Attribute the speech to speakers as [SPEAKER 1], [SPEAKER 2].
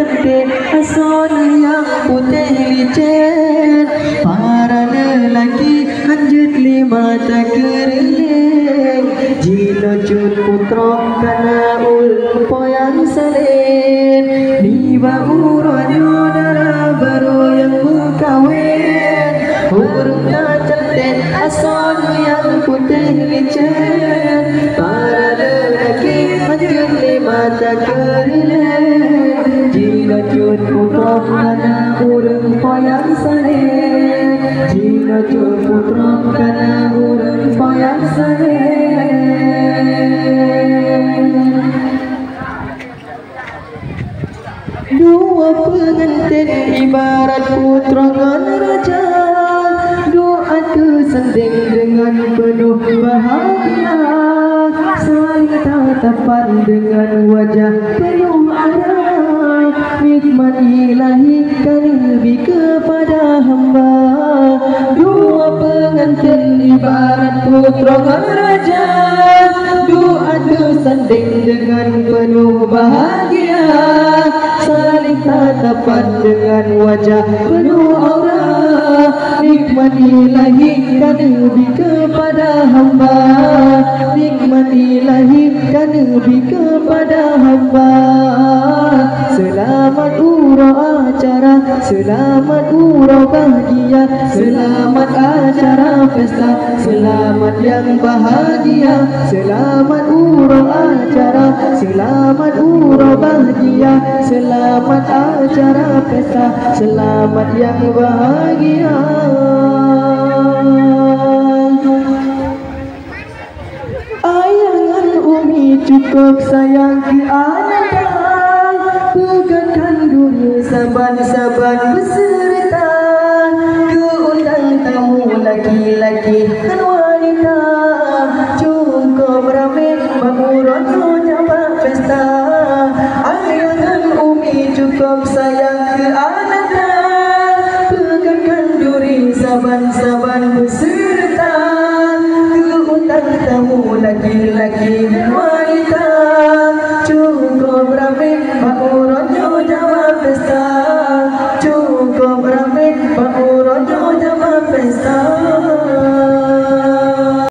[SPEAKER 1] cantik ason yang putih licin. Para lelaki anjut lima tak keriling. Jino cut putra kana ulpo yang salin. Niba uranyo darah baru yang berkawin. Urutnya cantik ason yang putih licin. Para lelaki anjut lima tak keriling. Jino cut putra kana ulpo yang salin. Jino cut putra kana ulpo yang salin. Dua pengantin ibarat putra dan raja. Doa kesanding dengan penuh bahagia. Saling tatapan dengan wajah penuh arah. Nikmat ilahi kan lebih kepada hamba. Dua pengantin ibarat putra dan raja. Doa kesanding dengan penuh bahagia. Saling tatapan dengan wajah penuh aura. Nikmat ilahi kan lebih kepada hamba. Nikmat ilahi kan lebih kepada hamba. Selamat urau acara, selamat urau bahagia. Selamat acara pesta, selamat yang bahagia. Selamat urau acara, selamat urau bahagia. Selamat acara pesta, selamat yang bahagia. Ayangan umi cukup sayang ke ananda. Pegangkan dunia saban-saban beserta. Keundang tamu laki-laki dan wanita. Cukup ramai memuronyo nyabak pesta. Ayangan umi cukup sayang ke ananda. Pegangkan duri saban-saban